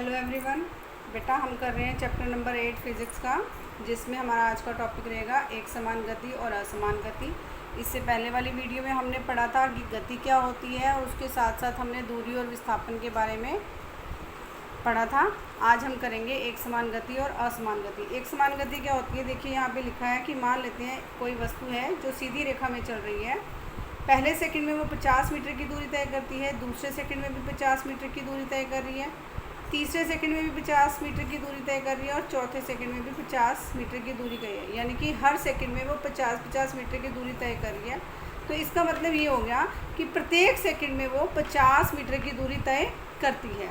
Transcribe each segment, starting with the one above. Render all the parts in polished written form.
Hello everyone. बेटा हम कर रहे हैं चैप्टर नंबर 8 फिज़िक्स का, जिसमें हमारा आज का टॉपिक रहेगा एक समान गति और असमान गति। इससे पहले वाली वीडियो में हमने पढ़ा था कि गति क्या होती है और उसके साथ साथ हमने दूरी और विस्थापन के बारे में पढ़ा था। आज हम करेंगे एक समान गति और असमान गति। एक समान गति क्या होती है, देखिए यहाँ पे लिखा है कि मान लेते हैं कोई वस्तु है जो सीधी रेखा में चल रही है। पहले सेकंड में वो 50 मीटर की दूरी तय करती है, दूसरे सेकंड में भी 50 मीटर की दूरी तय कर रही है, तीसरे सेकंड में भी 50 मीटर की दूरी तय कर रही है और चौथे सेकंड में भी 50 मीटर की दूरी तय है। यानी कि हर सेकंड में वो 50-50 मीटर की दूरी तय कर रही है। तो इसका मतलब ये हो गया कि प्रत्येक सेकंड में वो 50 मीटर की दूरी तय करती है।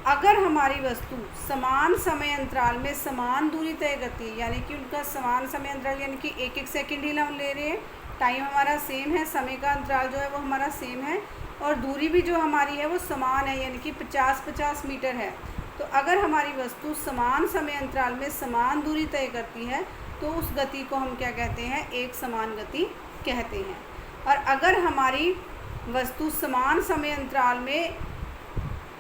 अगर हमारी वस्तु समान समय अंतराल में समान दूरी तय करती है, यानी कि उनका समान समय अंतराल, यानी कि एक एक सेकेंड ही हम ले रहे हैं, टाइम हमारा सेम है, समय का अंतराल जो है वो हमारा सेम है और दूरी भी जो हमारी है वो समान है, यानी कि 50-50 मीटर है। तो अगर हमारी वस्तु समान समय अंतराल में समान दूरी तय करती है तो उस गति को हम क्या कहते हैं, एक समान गति कहते हैं। और अगर हमारी वस्तु समान समय अंतराल में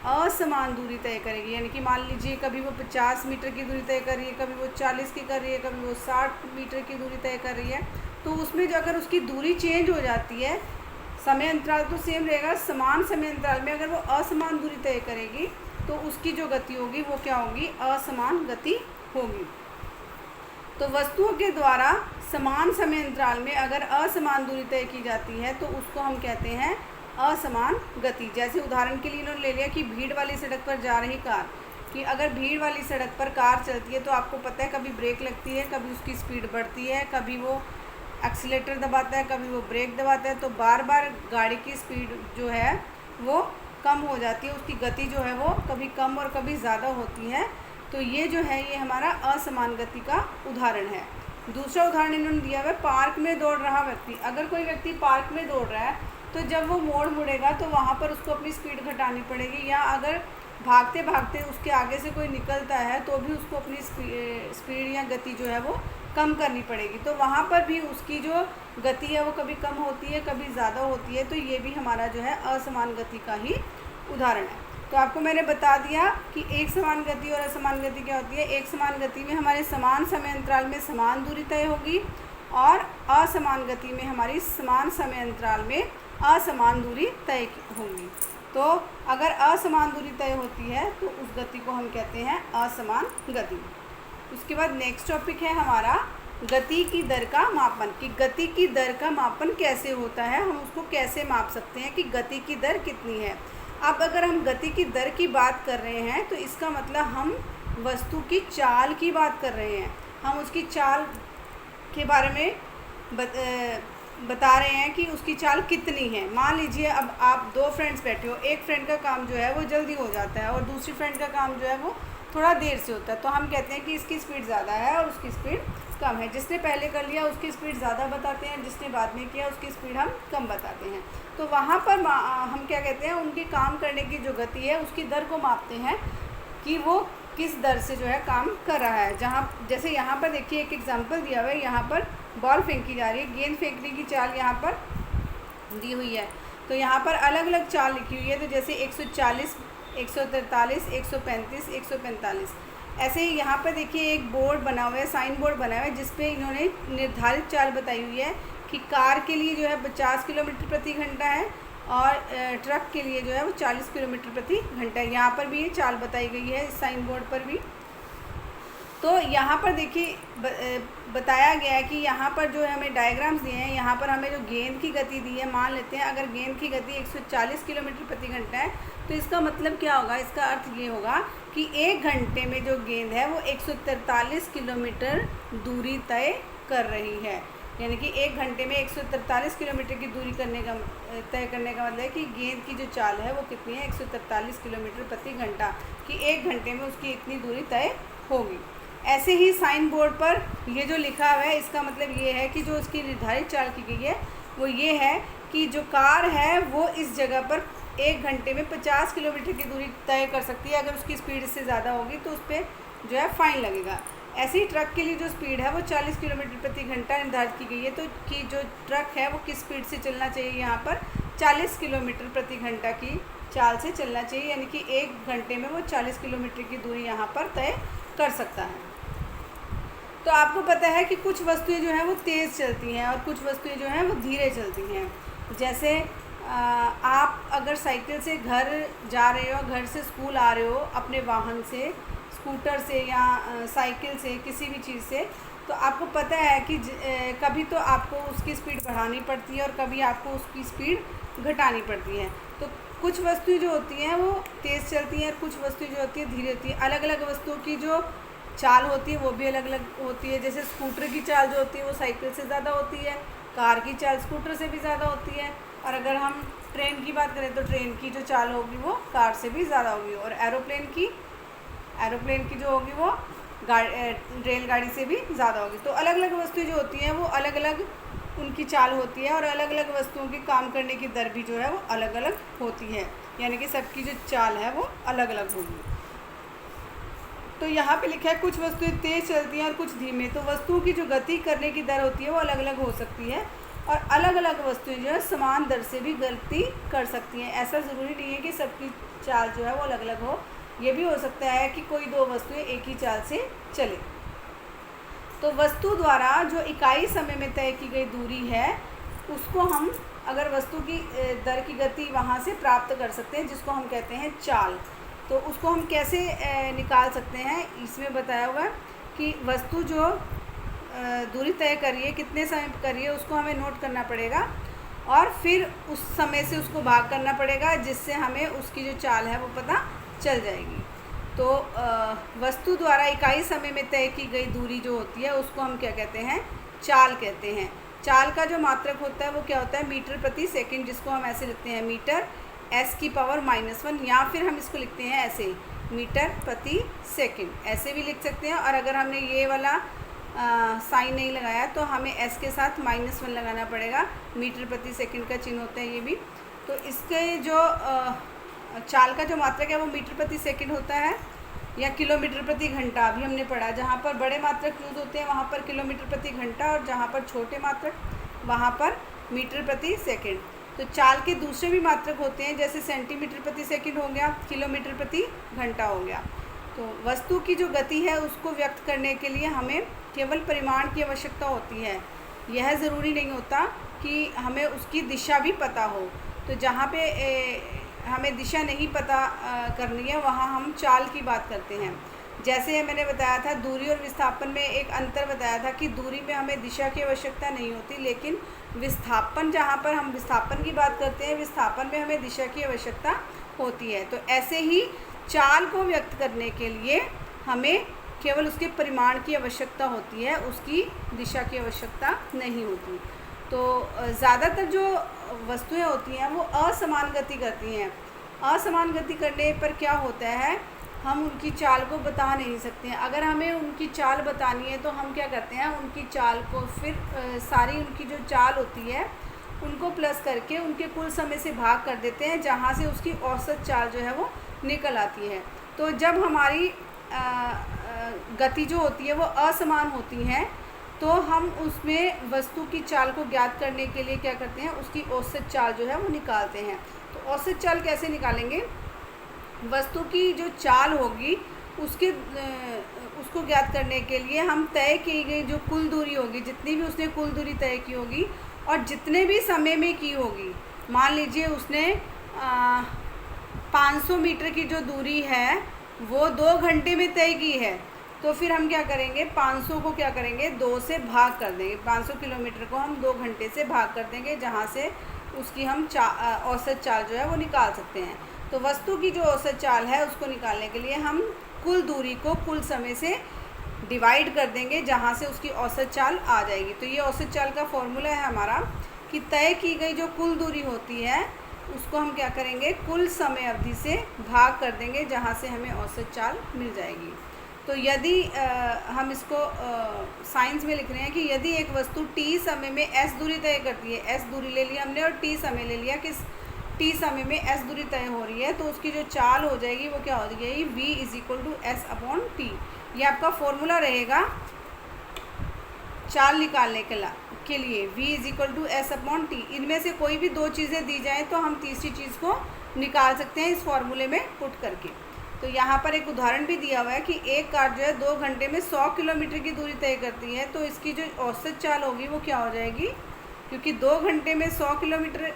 असमान दूरी तय करेगी, यानी कि मान लीजिए कभी वो 50 मीटर की दूरी तय कर रही है, कभी वो 40 की कर रही है, कभी वो 60 मीटर की दूरी तय कर रही है, तो उसमें जो अगर उसकी दूरी चेंज हो जाती है, समय अंतराल तो सेम रहेगा, समान समय अंतराल में अगर वो असमान दूरी तय करेगी तो उसकी जो गति होगी वो क्या होगी, असमान गति होगी। तो वस्तुओं के द्वारा समान समय अंतराल में अगर असमान दूरी तय की जाती है तो उसको हम कहते हैं असमान गति। जैसे उदाहरण के लिए इन्होंने ले लिया कि भीड़ वाली सड़क पर जा रही कार, कि अगर भीड़ वाली सड़क पर कार चलती है तो आपको पता है कभी ब्रेक लगती है, कभी उसकी स्पीड बढ़ती है, कभी वो एक्सीलेटर दबाता है, कभी वो ब्रेक दबाता है, तो बार बार गाड़ी की स्पीड जो है वो कम हो जाती है, उसकी गति जो है वो कभी कम और कभी ज़्यादा होती है। तो ये जो है ये हमारा असमान गति का उदाहरण है। दूसरा उदाहरण इन्होंने दिया हुआ है, पार्क में दौड़ रहा व्यक्ति। अगर कोई व्यक्ति पार्क में दौड़ रहा है तो जब वो मोड़ मुड़ेगा तो वहाँ पर उसको अपनी स्पीड घटानी पड़ेगी, या अगर भागते भागते उसके आगे से कोई निकलता है तो भी उसको अपनी स्पीड या गति जो है वो कम करनी पड़ेगी। तो वहाँ पर भी उसकी जो गति है वो कभी कम होती है, कभी ज़्यादा होती है। तो ये भी हमारा जो है असमान गति का ही उदाहरण है। तो आपको मैंने बता दिया कि एक समान गति और असमान गति क्या होती है। एक समान गति में हमारे समान समय अंतराल में समान दूरी तय होगी और असमान गति में हमारी समान समय अंतराल में असमान दूरी तय होगी। तो अगर असमान दूरी तय होती है तो उस गति को हम कहते हैं असमान गति। उसके बाद नेक्स्ट टॉपिक है हमारा गति की दर का मापन, कि गति की दर का मापन कैसे होता है, हम उसको कैसे माप सकते हैं कि गति की दर कितनी है। अब अगर हम गति की दर की बात कर रहे हैं तो इसका मतलब हम वस्तु की चाल की बात कर रहे हैं। हम उसकी चाल के बारे में बता रहे हैं कि उसकी चाल कितनी है। मान लीजिए अब आप दो फ्रेंड्स बैठे हो, एक फ्रेंड का काम जो है वो जल्दी हो जाता है और दूसरी फ्रेंड का काम जो है वो थोड़ा देर से होता है। तो हम कहते हैं कि इसकी स्पीड ज़्यादा है और उसकी स्पीड कम है। जिसने पहले कर लिया उसकी स्पीड ज़्यादा बताते हैं, जिसने बाद में किया उसकी स्पीड हम कम बताते हैं। तो वहाँ पर हम क्या कहते हैं, उनके काम करने की जो गति है उसकी दर को मापते हैं कि वो किस दर से जो है काम कर रहा है। जैसे यहाँ पर देखिए एक एग्जाम्पल दिया हुआ है, यहाँ पर बॉल फेंकी जा रही है, गेंद फेंकने की चाल यहाँ पर दी हुई है। तो यहाँ पर अलग अलग चाल लिखी हुई है। तो जैसे 140, 143, 135, 145, ऐसे ही यहाँ पर देखिए एक बोर्ड बना हुआ है, साइन बोर्ड बना हुआ है, जिस पे इन्होंने निर्धारित चाल बताई हुई है कि कार के लिए जो है 50 किलोमीटर प्रति घंटा है और ट्रक के लिए जो है वो 40 किलोमीटर प्रति घंटा है। यहाँ पर भी ये चाल बताई गई है इस साइन बोर्ड पर भी। तो यहाँ पर देखिए बताया गया है कि यहाँ पर जो हमें डायग्राम्स दिए हैं, यहाँ पर हमें जो गेंद की गति दी है, मान लेते हैं अगर गेंद की गति 140 किलोमीटर प्रति घंटा है तो इसका मतलब क्या होगा, इसका अर्थ ये होगा कि एक घंटे में जो गेंद है वो 143 किलोमीटर दूरी तय कर रही है। यानी कि एक घंटे में 143 किलोमीटर की दूरी तय करने का मतलब है कि गेंद की जो चाल है वो कितनी है, 143 किलोमीटर प्रति घंटा, कि एक घंटे में उसकी इतनी दूरी तय होगी। ऐसे ही साइन बोर्ड पर ये जो लिखा हुआ है इसका मतलब ये है कि जो उसकी निर्धारित चाल की गई है वो ये है कि जो कार है वो इस जगह पर एक घंटे में 50 किलोमीटर की दूरी तय कर सकती है। अगर उसकी स्पीड से ज़्यादा होगी तो उस पर जो है फ़ाइन लगेगा। ऐसे ही ट्रक के लिए जो स्पीड है वो 40 किलोमीटर प्रति घंटा निर्धारित की गई है। तो कि जो ट्रक है वो किस स्पीड से चलना चाहिए, यहाँ पर 40 किलोमीटर प्रति घंटा की चाल से चलना चाहिए, यानी कि 1 घंटे में वो 40 किलोमीटर की दूरी यहाँ पर तय कर सकता है। तो आपको पता है कि कुछ वस्तुएं जो हैं वो तेज़ चलती हैं और कुछ वस्तुएं जो हैं वो धीरे चलती हैं। जैसे आप अगर साइकिल से घर जा रहे हो, घर से स्कूल आ रहे हो अपने वाहन से, स्कूटर से या साइकिल से, किसी भी चीज़ से, तो आपको पता है कि कभी तो आपको उसकी स्पीड बढ़ानी पड़ती है और कभी आपको उसकी स्पीड घटानी पड़ती है। तो कुछ वस्तुएं जो होती हैं वो तेज़ चलती हैं और कुछ वस्तुएं जो होती हैं धीरे होती हैं। अलग अलग वस्तुओं की जो चाल होती है वो भी अलग अलग होती है। जैसे स्कूटर की चाल जो होती है वो साइकिल से ज़्यादा होती है, कार की चाल स्कूटर से भी ज़्यादा होती है, और अगर हम ट्रेन की बात करें तो ट्रेन की जो चाल होगी वो कार से भी ज़्यादा होगी, और एरोप्लेन की जो होगी वो रेलगाड़ी से भी ज़्यादा होगी। तो अलग अलग वस्तुएं जो होती हैं वो अलग अलग उनकी चाल होती है, और अलग अलग वस्तुओं की काम करने की दर भी जो है वो अलग अलग होती है, यानी कि सबकी जो चाल है वो अलग अलग होगी। तो यहाँ पे लिखा है कुछ वस्तुएं तेज़ चलती हैं और कुछ धीमे। तो वस्तुओं की जो गति करने की दर होती है वो अलग अलग हो सकती है, और अलग अलग वस्तुएं जो है समान दर से भी गति कर सकती हैं। ऐसा ज़रूरी नहीं है कि सबकी चाल जो है वो अलग अलग हो, ये भी हो सकता है कि कोई दो वस्तुएं एक ही चाल से चले। तो वस्तु द्वारा जो इकाई समय में तय की गई दूरी है उसको हम, अगर वस्तु की दर की गति वहाँ से प्राप्त कर सकते हैं जिसको हम कहते हैं चाल। तो उसको हम कैसे निकाल सकते हैं, इसमें बताया हुआ है कि वस्तु जो दूरी तय करिए, कितने समय करिए, उसको हमें नोट करना पड़ेगा और फिर उस समय से उसको भाग करना पड़ेगा, जिससे हमें उसकी जो चाल है वो पता चल जाएगी। तो वस्तु द्वारा इकाई समय में तय की गई दूरी जो होती है उसको हम क्या कहते हैं, चाल कहते हैं। चाल का जो मात्रक होता है वो क्या होता है, मीटर प्रति सेकंड, जिसको हम ऐसे लिखते हैं मीटर s⁻⁻⁻⁻, या फिर हम इसको लिखते हैं ऐसे मीटर प्रति सेकंड, ऐसे भी लिख सकते हैं। और अगर हमने ये वाला साइन नहीं लगाया तो हमें s के साथ -1 लगाना पड़ेगा, मीटर प्रति सेकंड का चिन्ह होता है ये भी। तो इसके जो चाल का जो मात्रक है वो मीटर प्रति सेकंड होता है, या किलोमीटर प्रति घंटा भी हमने पढ़ा। जहाँ पर बड़े मात्रक यूज़ होते हैं वहाँ पर किलोमीटर प्रति घंटा, और जहाँ पर छोटे मात्रक वहाँ पर मीटर प्रति सेकंड। तो चाल के दूसरे भी मात्रक होते हैं, जैसे सेंटीमीटर प्रति सेकंड हो गया, किलोमीटर प्रति घंटा हो गया। तो वस्तु की जो गति है उसको व्यक्त करने के लिए हमें केवल परिमाण की आवश्यकता होती है, यह ज़रूरी नहीं होता कि हमें उसकी दिशा भी पता हो। तो जहाँ पे हमें दिशा नहीं पता करनी है वहाँ हम चाल की बात करते हैं। जैसे मैंने बताया था दूरी और विस्थापन में एक अंतर बताया था कि दूरी में हमें दिशा की आवश्यकता नहीं होती, लेकिन विस्थापन, जहाँ पर हम विस्थापन की बात करते हैं, विस्थापन में हमें दिशा की आवश्यकता होती है। तो ऐसे ही चाल को व्यक्त करने के लिए हमें केवल उसके परिमाण की आवश्यकता होती है, उसकी दिशा की आवश्यकता नहीं होती। तो ज़्यादातर जो वस्तुएं होती हैं वो असमान गति करती हैं। असमान गति करने पर क्या होता है, हम उनकी चाल को बता नहीं सकते हैं। अगर हमें उनकी चाल बतानी है तो हम क्या करते हैं, उनकी चाल को फिर सारी उनकी जो चाल होती है उनको प्लस करके उनके कुल समय से भाग कर देते हैं, जहाँ से उसकी औसत चाल जो है वो निकल आती है। तो जब हमारी गति जो होती है वो असमान होती है तो हम उसमें वस्तु की चाल को ज्ञात करने के लिए क्या करते हैं, उसकी औसत चाल जो है वो निकालते हैं। तो औसत चाल कैसे निकालेंगे, वस्तु की जो चाल होगी उसको ज्ञात करने के लिए हम तय की गई जो कुल दूरी होगी, जितनी भी उसने कुल दूरी तय की होगी और जितने भी समय में की होगी, मान लीजिए उसने 500 मीटर की जो दूरी है वो 2 घंटे में तय की है, तो फिर हम क्या करेंगे, 500 को क्या करेंगे, 2 से भाग कर देंगे। 500 किलोमीटर को हम 2 घंटे से भाग कर देंगे, जहाँ से उसकी हम औसत चाल जो है वो निकाल सकते हैं। तो वस्तु की जो औसत चाल है उसको निकालने के लिए हम कुल दूरी को कुल समय से डिवाइड कर देंगे, जहाँ से उसकी औसत चाल आ जाएगी। तो ये औसत चाल का फॉर्मूला है हमारा कि तय की गई जो कुल दूरी होती है उसको हम क्या करेंगे, कुल समय अवधि से भाग कर देंगे, जहाँ से हमें औसत चाल मिल जाएगी। तो यदि हम इसको साइंस में लिख रहे हैं कि यदि एक वस्तु t समय में s दूरी तय करती है, s दूरी ले लिया हमने और t समय ले लिया, किस t समय में s दूरी तय हो रही है, तो उसकी जो चाल हो जाएगी वो क्या हो जाएगी, v = s/t। ये आपका फॉर्मूला रहेगा चाल निकालने के लिए, v = s/t। इनमें से कोई भी 2 चीज़ें दी जाएँ तो हम तीसरी चीज़ को निकाल सकते हैं इस फॉर्मूले में पुट करके। तो यहाँ पर एक उदाहरण भी दिया हुआ है कि एक कार जो है 2 घंटे में 100 किलोमीटर की दूरी तय करती है, तो इसकी जो औसत चाल होगी वो क्या हो जाएगी, क्योंकि 2 घंटे में 100 किलोमीटर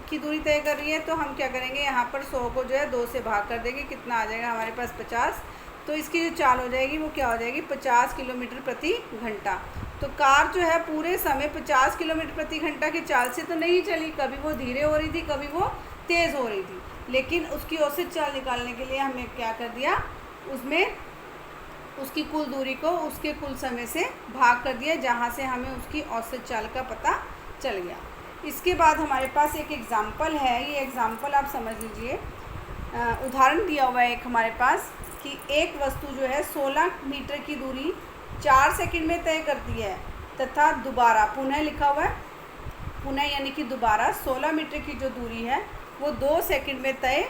की दूरी तय कर रही है तो हम क्या करेंगे, यहाँ पर 100 को जो है 2 से भाग कर देंगे, कितना आ जाएगा हमारे पास 50। तो इसकी जो चाल हो जाएगी वो क्या हो जाएगी, 50 किलोमीटर प्रति घंटा। तो कार जो है पूरे समय 50 किलोमीटर प्रति घंटा की चाल से तो नहीं चली, कभी वो धीरे हो रही थी, कभी वो तेज़ हो रही थी, लेकिन उसकी औसत चाल निकालने के लिए हमने क्या कर दिया, उसमें उसकी कुल दूरी को उसके कुल समय से भाग कर दिया, जहाँ से हमें उसकी औसत चाल का पता चल गया। इसके बाद हमारे पास एक एग्ज़ाम्पल है, ये एग्ज़ाम्पल आप समझ लीजिए। उदाहरण दिया हुआ है एक हमारे पास कि एक वस्तु जो है 16 मीटर की दूरी 4 सेकंड में तय करती है तथा दोबारा, पुनः लिखा हुआ है, पुनः यानी कि दोबारा 16 मीटर की जो दूरी है वो 2 सेकंड में तय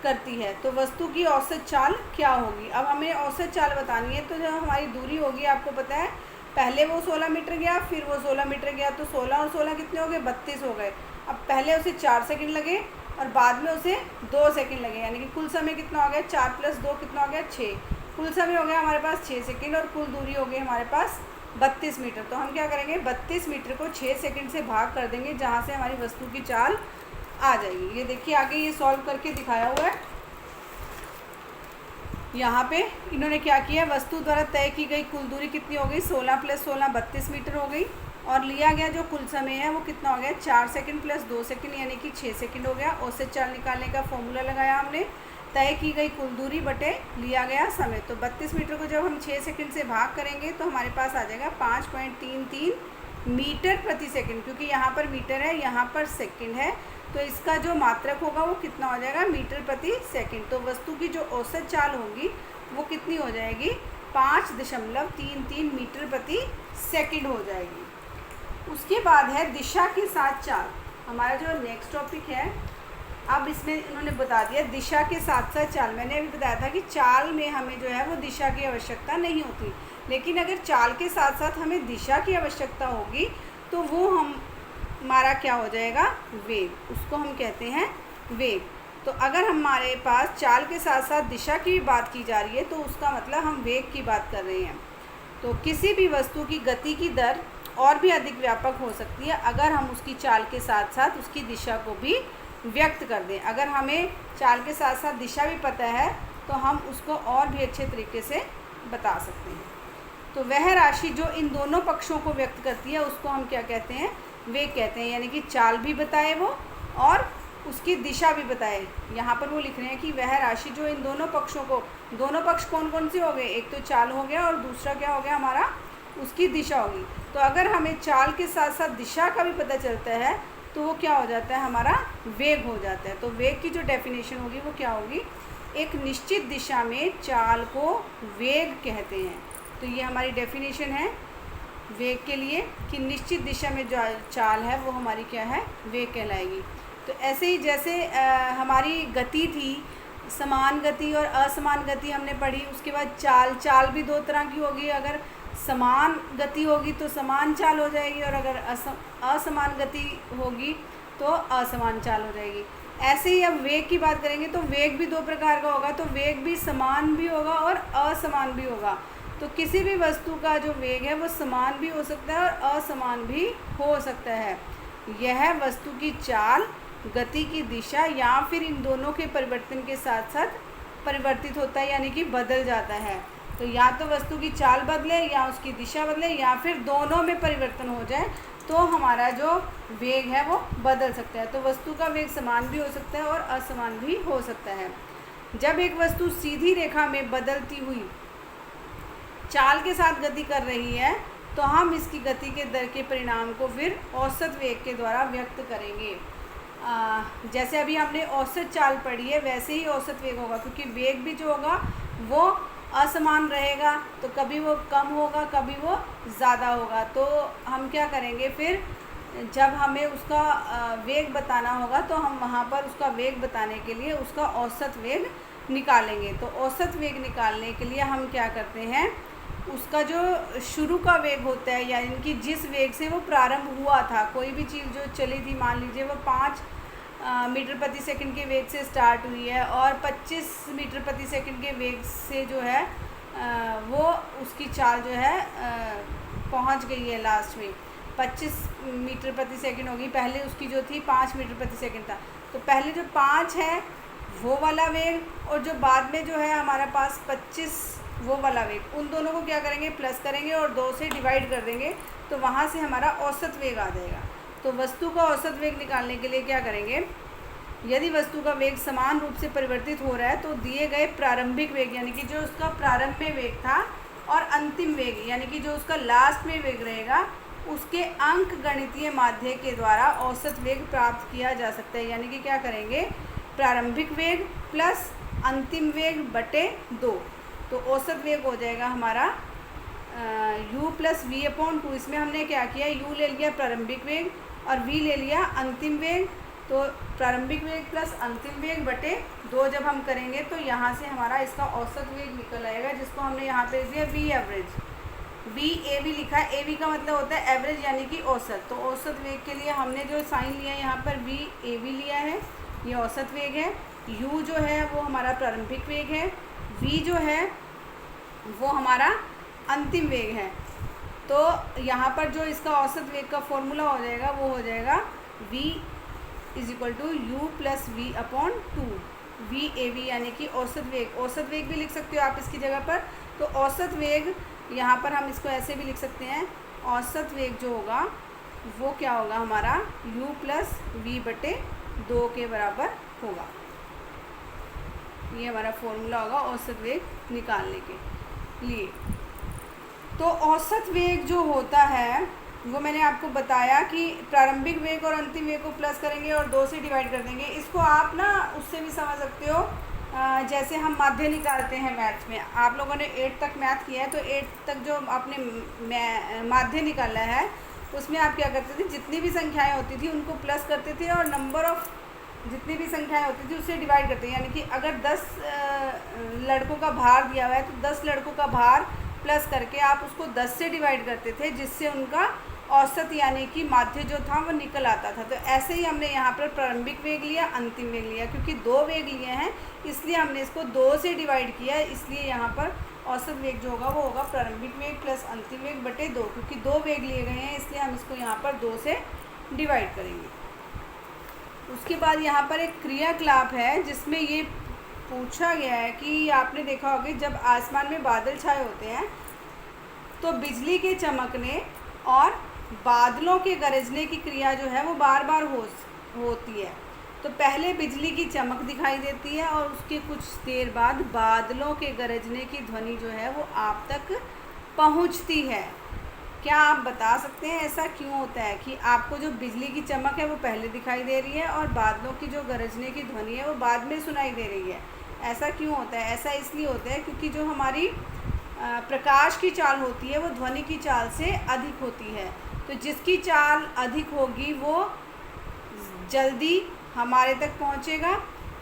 करती है, तो वस्तु की औसत चाल क्या होगी। अब हमें औसत चाल बतानी है, तो जो हमारी दूरी होगी आपको पता है, पहले वो 16 मीटर गया, फिर वो 16 मीटर गया, तो 16 और 16 कितने हो गए, 32 हो गए। अब पहले उसे 4 सेकंड लगे और बाद में उसे 2 सेकंड लगे, यानी कि कुल समय कितना हो गया, 4 + 2 कितना हो गया, 6। कुल समय हो गया हमारे पास 6 सेकंड और कुल दूरी हो गई हमारे पास 32 मीटर। तो हम क्या करेंगे, 32 मीटर को 6 सेकंड से भाग कर देंगे, जहाँ से हमारी वस्तु की चाल आ जाएगी। ये देखिए आगे ये सॉल्व करके दिखाया हुआ है। यहाँ पे इन्होंने क्या किया, वस्तु द्वारा तय की गई कुल दूरी कितनी हो गई, 16 + 16 32 मीटर हो गई, और लिया गया जो कुल समय है वो कितना हो गया, 4 सेकंड + 2 सेकंड यानी कि 6 सेकंड हो गया। औसत चाल निकालने का फॉर्मूला लगाया हमने, तय की गई कुल दूरी बटे लिया गया समय। तो 32 मीटर को जब हम 6 सेकंड से भाग करेंगे तो हमारे पास आ जाएगा 5.33 मीटर प्रति सेकंड, क्योंकि यहाँ पर मीटर है, यहाँ पर सेकंड है, तो इसका जो मात्रक होगा वो कितना हो जाएगा, मीटर प्रति सेकंड। तो वस्तु की जो औसत चाल होगी वो कितनी हो जाएगी, 5.33 मीटर प्रति सेकंड हो जाएगी। उसके बाद है दिशा के साथ चाल, हमारा जो नेक्स्ट टॉपिक है। अब इसमें इन्होंने बता दिया दिशा के साथ साथ चाल। मैंने अभी बताया था कि चाल में हमें जो है वो दिशा की आवश्यकता नहीं होती, लेकिन अगर चाल के साथ साथ हमें दिशा की आवश्यकता होगी तो वो हमारा क्या हो जाएगा, वेग, उसको हम कहते हैं वेग। तो अगर हमारे पास चाल के साथ साथ दिशा की भी बात की जा रही है तो उसका मतलब हम वेग की बात कर रहे हैं। तो किसी भी वस्तु की गति की दर और भी अधिक व्यापक हो सकती है अगर हम उसकी चाल के साथ साथ उसकी दिशा को भी व्यक्त कर दें। अगर हमें चाल के साथ साथ दिशा भी पता है तो हम उसको और भी अच्छे तरीके से बता सकते हैं। तो वह राशि जो इन दोनों पक्षों को व्यक्त करती है उसको हम क्या कहते हैं, वेग कहते हैं। यानी कि चाल भी बताए वो और उसकी दिशा भी बताए। यहाँ पर वो लिख रहे हैं कि वह राशि जो इन दोनों पक्षों को, दोनों पक्ष कौन कौन से हो गए, एक तो चाल हो गया और दूसरा क्या हो गया हमारा, उसकी दिशा होगी। तो अगर हमें चाल के साथ साथ दिशा का भी पता चलता है तो वो क्या हो जाता है, हमारा वेग हो जाता है। तो वेग की जो डेफिनेशन होगी वो क्या होगी, एक निश्चित दिशा में चाल को वेग कहते हैं। तो ये हमारी डेफिनेशन है वेग के लिए कि निश्चित दिशा में जो चाल है वो हमारी क्या है, वेग कहलाएगी। तो ऐसे ही जैसे हमारी गति थी, समान गति और असमान गति हमने पढ़ी। उसके बाद चाल भी दो तरह की होगी, अगर समान गति होगी तो समान चाल हो जाएगी और अगर असमान गति होगी तो असमान चाल हो जाएगी। ऐसे ही अब वेग की बात करेंगे तो वेग भी 2 प्रकार का होगा, तो वेग भी समान भी होगा और असमान भी होगा। तो किसी भी वस्तु का जो वेग है वो समान भी हो सकता है और असमान भी हो सकता है। यह वस्तु की चाल, गति की दिशा या फिर इन दोनों के परिवर्तन के साथ साथ परिवर्तित होता है, यानी कि बदल जाता है। तो या तो वस्तु की चाल बदले या उसकी दिशा बदले या फिर दोनों में परिवर्तन हो जाए तो हमारा जो वेग है वो बदल सकता है। तो वस्तु का वेग समान भी हो सकता है और असमान भी हो सकता है। जब एक वस्तु सीधी रेखा में बदलती हुई चाल के साथ गति कर रही है तो हम इसकी गति के दर के परिणाम को फिर औसत वेग के द्वारा व्यक्त करेंगे। जैसे अभी हमने औसत चाल पढ़ी है वैसे ही औसत वेग होगा, क्योंकि वेग भी जो होगा वो असमान रहेगा, तो कभी वो कम होगा कभी वो ज़्यादा होगा। तो हम क्या करेंगे फिर, जब हमें उसका वेग बताना होगा तो हम वहाँ पर उसका वेग बताने के लिए उसका औसत वेग निकालेंगे। तो औसत वेग निकालने के लिए हम क्या करते हैं, उसका जो शुरू का वेग होता है यानी कि जिस वेग से वो प्रारंभ हुआ था, कोई भी चीज़ जो चली थी, मान लीजिए वो 5 मीटर प्रति सेकंड के वेग से स्टार्ट हुई है और 25 मीटर प्रति सेकंड के वेग से जो है वो उसकी चाल जो है पहुंच गई है लास्ट में 25 मीटर प्रति सेकंड होगी। पहले उसकी जो थी 5 मीटर प्रति सेकंड था, तो पहले जो 5 है वो वाला वेग और जो बाद में जो है हमारे पास 25 वो वाला वेग, उन दोनों को क्या करेंगे प्लस करेंगे और 2 से डिवाइड कर देंगे, तो वहाँ से हमारा औसत वेग आ जाएगा। तो वस्तु का औसत वेग निकालने के लिए क्या करेंगे, यदि वस्तु का वेग समान रूप से परिवर्तित हो रहा है तो दिए गए प्रारंभिक वेग यानी कि जो उसका प्रारंभ में वेग था और अंतिम वेग यानी कि जो उसका लास्ट में वेग रहेगा उसके अंक गणितीय माध्य के द्वारा औसत वेग प्राप्त किया जा सकता है। यानी कि क्या करेंगे, प्रारंभिक वेग प्लस अंतिम वेग बटे 2, तो औसत वेग हो जाएगा हमारा u प्लस वी अपॉन 2। इसमें हमने क्या किया, u ले लिया प्रारंभिक वेग और v ले लिया अंतिम वेग, तो प्रारंभिक वेग प्लस अंतिम वेग बटे 2 जब हम करेंगे तो यहाँ से हमारा इसका औसत वेग निकल आएगा, जिसको हमने यहाँ पे दिया v average, v a v लिखा है। a v का मतलब होता है एवरेज यानी कि औसत, तो औसत वेग के लिए हमने जो साइन लिया है यहाँ पर v a v लिया है, ये औसत वेग है। u जो है वो हमारा प्रारंभिक वेग है, v जो है वो हमारा अंतिम वेग है। तो यहाँ पर जो इसका औसत वेग का फॉर्मूला हो जाएगा वो हो जाएगा v is equal to u plus v upon 2, v a v यानी कि औसत वेग। औसत वेग भी लिख सकते हो आप इसकी जगह पर, तो औसत वेग यहाँ पर हम इसको ऐसे भी लिख सकते हैं, औसत वेग जो होगा वो क्या होगा हमारा u प्लस वी बटे 2 के बराबर होगा। ये हमारा फॉर्मूला होगा औसत वेग निकालने के लिए। तो औसत वेग जो होता है वो मैंने आपको बताया कि प्रारंभिक वेग और अंतिम वेग को प्लस करेंगे और 2 से डिवाइड कर देंगे। इसको आप ना उससे भी समझ सकते हो, जैसे हम माध्य निकालते हैं मैथ्स में। आप लोगों ने 8 तक मैथ किया है तो 8 तक जो आपने माध्य निकाला है उसमें आप क्या करते थे, जितनी भी संख्याएं होती थी उनको प्लस करते थे और नंबर ऑफ़ जितनी भी संख्याएं होती थी उससे डिवाइड करते हैं। यानी कि अगर 10 लड़कों का भार दिया हुआ है तो 10 लड़कों का भार प्लस करके आप उसको 10 से डिवाइड करते थे, जिससे उनका औसत यानी कि माध्य जो था वो निकल आता था। तो ऐसे ही हमने यहाँ पर प्रारंभिक वेग लिया, अंतिम वेग लिया, क्योंकि 2 वेग लिए हैं इसलिए हमने इसको 2 से डिवाइड किया, इसलिए यहाँ पर औसत वेग जो होगा वो होगा प्रारंभिक वेग प्लस अंतिम वेग बटे 2, क्योंकि 2 वेग लिए गए हैं इसलिए हम इसको यहाँ पर 2 से डिवाइड करेंगे। उसके बाद यहाँ पर एक क्रियाकलाप है जिसमें ये पूछा गया है कि आपने देखा होगा जब आसमान में बादल छाए होते हैं तो बिजली के चमकने और बादलों के गरजने की क्रिया जो है वो बार बार होती है। तो पहले बिजली की चमक दिखाई देती है और उसके कुछ देर बाद बादलों के गरजने की ध्वनि जो है वो आप तक पहुंचती है। क्या आप बता सकते हैं ऐसा क्यों होता है कि आपको जो बिजली की चमक है वो पहले दिखाई दे रही है और बादलों की जो गरजने की ध्वनि है वो बाद में सुनाई दे रही है? ऐसा क्यों होता है? ऐसा इसलिए होता है क्योंकि जो हमारी प्रकाश की चाल होती है वो ध्वनि की चाल से अधिक होती है। तो जिसकी चाल अधिक होगी वो जल्दी हमारे तक पहुंचेगा,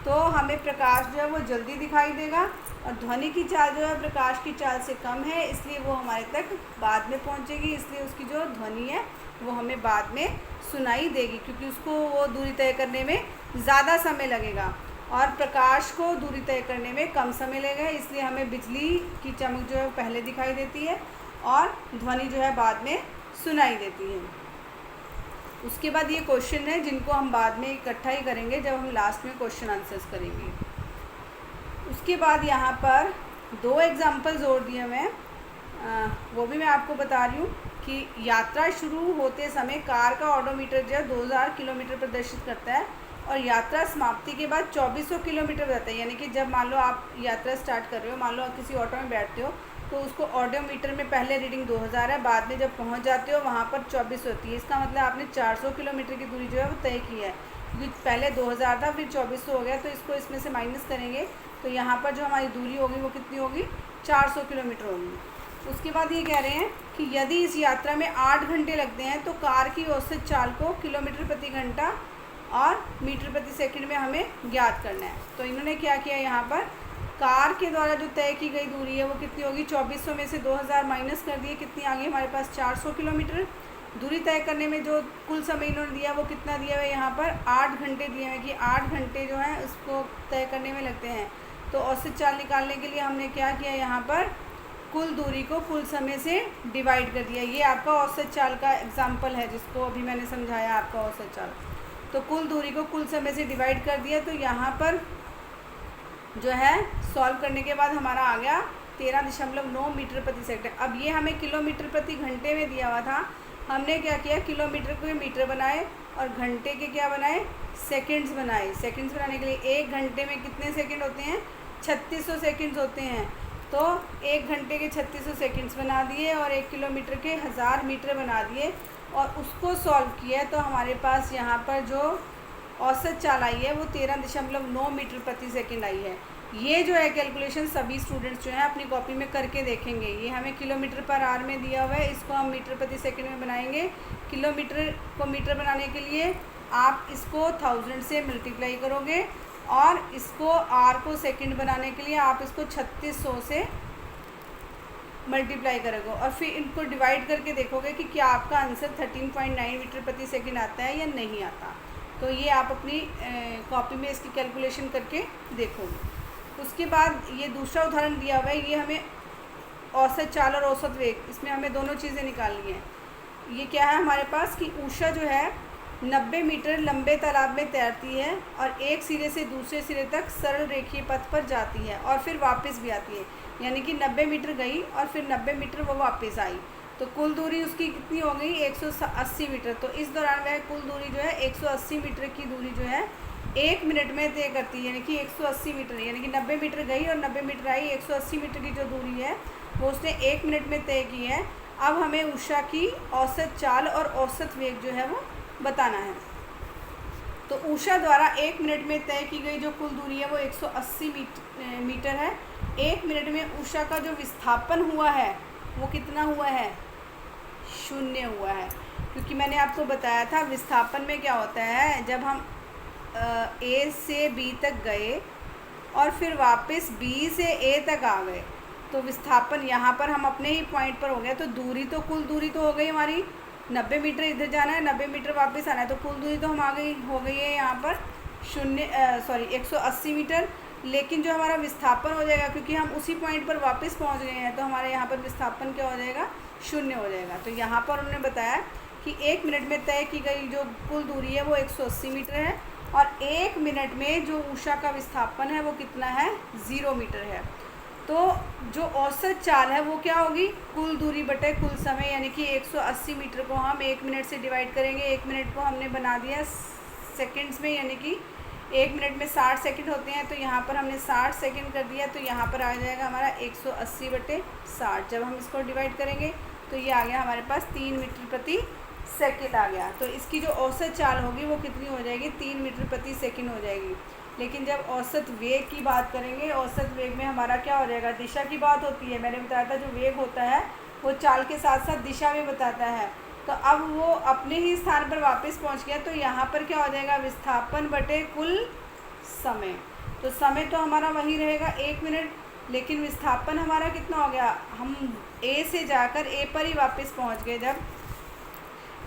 तो हमें प्रकाश जो है वो जल्दी दिखाई देगा, और ध्वनि की चाल जो है प्रकाश की चाल से कम है इसलिए वो हमारे तक बाद में पहुंचेगी, इसलिए उसकी जो ध्वनि है वो हमें बाद में सुनाई देगी, क्योंकि उसको वो दूरी तय करने में ज़्यादा समय लगेगा और प्रकाश को दूरी तय करने में कम समय लगेगा, इसलिए हमें बिजली की चमक जो है पहले दिखाई देती है और ध्वनि जो है बाद में सुनाई देती है। उसके बाद ये क्वेश्चन है जिनको हम बाद में इकट्ठा ही करेंगे जब हम लास्ट में क्वेश्चन आंसर्स करेंगे। उसके बाद यहाँ पर 2 एग्जाम्पल्स और दिए हुए हैं, वो भी मैं आपको बता रही हूँ कि यात्रा शुरू होते समय कार का ऑडोमीटर जो है 2000 किलोमीटर प्रदर्शित करता है और यात्रा समाप्ति के बाद 2400 किलोमीटर रहता है। यानी कि जब मान लो आप यात्रा स्टार्ट कर रहे हो, मान लो आप किसी ऑटो में बैठते हो तो उसको ऑडोमीटर में पहले रीडिंग 2000 है, बाद में जब पहुंच जाते हो वहाँ पर 2400 होती है। इसका मतलब आपने 400 किलोमीटर की दूरी जो है वो तय की है, क्योंकि पहले 2000 था फिर 2400 हो गया, तो इसको इसमें से माइनस करेंगे तो यहाँ पर जो हमारी दूरी होगी वो कितनी होगी, 400 किलोमीटर होगी। उसके बाद ये कह रहे हैं कि यदि इस यात्रा में 8 घंटे लगते हैं तो कार की औसत चाल को किलोमीटर प्रति घंटा और मीटर प्रति सेकंड में हमें ज्ञात करना है। तो इन्होंने क्या किया, यहाँ पर कार के द्वारा जो तय की गई दूरी है वो कितनी होगी, 2400 में से 2000 माइनस कर दिए, कितनी आ गई हमारे पास 400 किलोमीटर। दूरी तय करने में जो कुल समय इन्होंने दिया वो कितना दिया हुआ है यहाँ पर 8 घंटे दिए हुए कि 8 घंटे जो है उसको तय करने में लगते हैं। तो औसत चाल निकालने के लिए हमने क्या किया, यहाँ पर कुल दूरी को कुल समय से डिवाइड कर दिया। ये आपका औसत चाल का एग्जाम्पल है जिसको अभी मैंने समझाया आपका औसत चाल। तो कुल दूरी को कुल समय से डिवाइड कर दिया। तो यहाँ पर जो है सॉल्व करने के बाद हमारा आ गया 13.9 मीटर प्रति सेकंड। अब ये हमें किलोमीटर प्रति घंटे में दिया हुआ था, हमने क्या किया, किलोमीटर को मीटर बनाए और घंटे के क्या बनाए, सेकंड्स बनाए। सेकंड्स बनाने के लिए 1 घंटे में कितने सेकंड होते हैं, 3600 सेकंड्स होते हैं। तो 1 घंटे के 3600 सेकंड्स बना दिए और 1 किलोमीटर के 1000 मीटर बना दिए और उसको सॉल्व किया। तो हमारे पास यहाँ पर जो औसत चाल आई है वो 13.9 मीटर प्रति सेकंड आई है। ये जो है कैलकुलेशन सभी स्टूडेंट्स जो है अपनी कॉपी में करके देखेंगे। ये हमें किलोमीटर पर आवर में दिया हुआ है, इसको हम मीटर प्रति सेकंड में बनाएंगे। किलोमीटर को मीटर बनाने के लिए आप इसको 1000 से मल्टीप्लाई करोगे और इसको आर को सेकंड बनाने के लिए आप इसको 3600 से मल्टीप्लाई करोगे और फिर इनको डिवाइड करके देखोगे कि क्या आपका आंसर 13.9 मीटर प्रति सेकंड आता है या नहीं आता। तो ये आप अपनी कॉपी में इसकी कैलकुलेशन करके देखोगे। उसके बाद ये दूसरा उदाहरण दिया हुआ है, ये हमें औसत चाल और औसत वेग, इसमें हमें दोनों चीज़ें निकालनी है। ये क्या है हमारे पास कि उषा जो है 90 मीटर लंबे तालाब में तैरती है और एक सिरे से दूसरे सिरे तक सरल रेखीय पथ पर जाती है और फिर वापस भी आती है। यानी कि 90 मीटर गई और फिर 90 मीटर वो वापस आई। तो कुल दूरी उसकी कितनी हो गई, 180 मीटर। तो इस दौरान वह कुल दूरी जो है 180 मीटर की दूरी जो है 1 मिनट में तय करती है। यानी कि 180 मीटर, यानी कि 90 मीटर गई और 90 मीटर आई, 180 मीटर की जो दूरी है वो उसने 1 मिनट में तय की है। अब हमें उषा की औसत चाल और औसत वेग जो है वो बताना है। तो उषा द्वारा 1 मिनट में तय की गई जो कुल दूरी है वो 180 मीटर है। 1 मिनट में उषा का जो विस्थापन हुआ है वो कितना हुआ है, 0 हुआ है। क्योंकि मैंने आपको बताया था विस्थापन में क्या होता है, जब हम ए से बी तक गए और फिर वापस बी से ए तक आ गए तो विस्थापन यहाँ पर हम अपने ही पॉइंट पर हो गया। तो दूरी तो कुल दूरी तो हो गई हमारी 90 मीटर, इधर जाना है 90 मीटर वापस आना है, तो कुल दूरी तो हम आ गई हो गई है यहाँ पर 180 मीटर। लेकिन जो हमारा विस्थापन हो जाएगा, क्योंकि हम उसी पॉइंट पर वापस पहुँच गए हैं, तो हमारे यहाँ पर विस्थापन क्या हो जाएगा, 0 हो जाएगा। तो यहाँ पर उन्होंने बताया कि 1 मिनट में तय की गई जो कुल दूरी है वो 180 मीटर है और 1 मिनट में जो उषा का विस्थापन है वो कितना है, 0 मीटर है। तो जो औसत चाल है वो क्या होगी, कुल दूरी बटे कुल समय, यानी कि 180 मीटर को हम 1 मिनट से डिवाइड करेंगे। 1 मिनट को हमने बना दिया सेकंड्स में, यानी कि 1 मिनट में 60 सेकंड होते हैं। तो यहाँ पर हमने 60 सेकंड कर दिया, तो यहाँ पर आ जाएगा हमारा 180 बटे 60। जब हम इसको डिवाइड करेंगे तो ये आ गया हमारे पास 3 मीटर प्रति सेकंड आ गया। तो इसकी जो औसत चाल होगी वो कितनी हो जाएगी, 3 मीटर प्रति सेकंड हो जाएगी। लेकिन जब औसत वेग की बात करेंगे, औसत वेग में हमारा क्या हो जाएगा, दिशा की बात होती है। मैंने बताया था जो वेग होता है वो चाल के साथ साथ दिशा में बताता है। तो अब वो अपने ही स्थान पर वापस पहुंच गया, तो यहाँ पर क्या हो जाएगा, विस्थापन बटे कुल समय। तो समय तो हमारा वही रहेगा 1 मिनट, लेकिन विस्थापन हमारा कितना हो गया, हम ए से जाकर ए पर ही वापस पहुँच गए। जब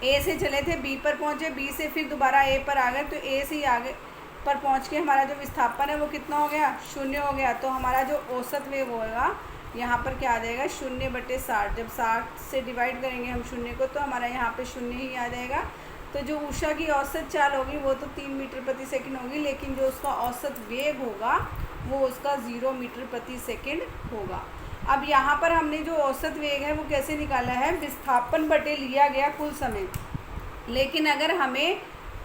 ए से चले थे बी पर पहुँचे, बी से फिर दोबारा ए पर आ गए, तो ए से ही आगे पर पहुंच के हमारा जो विस्थापन है वो कितना हो गया, 0 हो गया। तो हमारा जो औसत वेग होगा यहाँ पर क्या आ जाएगा, 0 बटे 60। जब 60 से डिवाइड करेंगे हम 0 को, तो हमारा यहाँ पे 0 ही आ जाएगा। तो जो उषा की औसत चाल होगी वो तो 3 मीटर प्रति सेकंड होगी, लेकिन जो उसका औसत वेग होगा वो उसका 0 मीटर प्रति सेकंड होगा। अब यहाँ पर हमने जो औसत वेग है वो कैसे निकाला है, विस्थापन बटे लिया गया कुल समय। लेकिन अगर हमें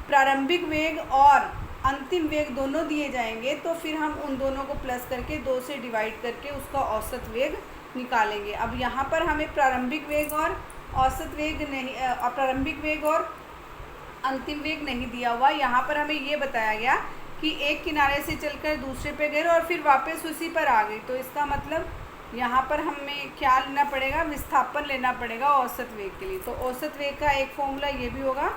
प्रारंभिक वेग और अंतिम वेग दोनों दिए जाएंगे तो फिर हम उन दोनों को प्लस करके 2 से डिवाइड करके उसका औसत वेग निकालेंगे। अब यहाँ पर हमें प्रारंभिक वेग और औसत वेग नहीं, प्रारंभिक वेग और अंतिम वेग नहीं दिया हुआ। यहाँ पर हमें ये बताया गया कि एक किनारे से चलकर दूसरे पे गए और फिर वापस उसी पर आ गई। तो इसका मतलब यहाँ पर हमें क्या लेना पड़ेगा, विस्थापन लेना पड़ेगा औसत वेग के लिए। तो औसत वेग का एक फॉर्मूला ये भी होगा,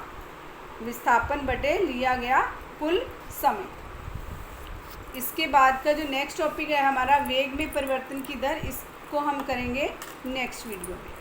विस्थापन बटे लिया गया कुल समय। इसके बाद का जो नेक्स्ट टॉपिक है हमारा वेग में परिवर्तन की दर, इसको हम करेंगे नेक्स्ट वीडियो में।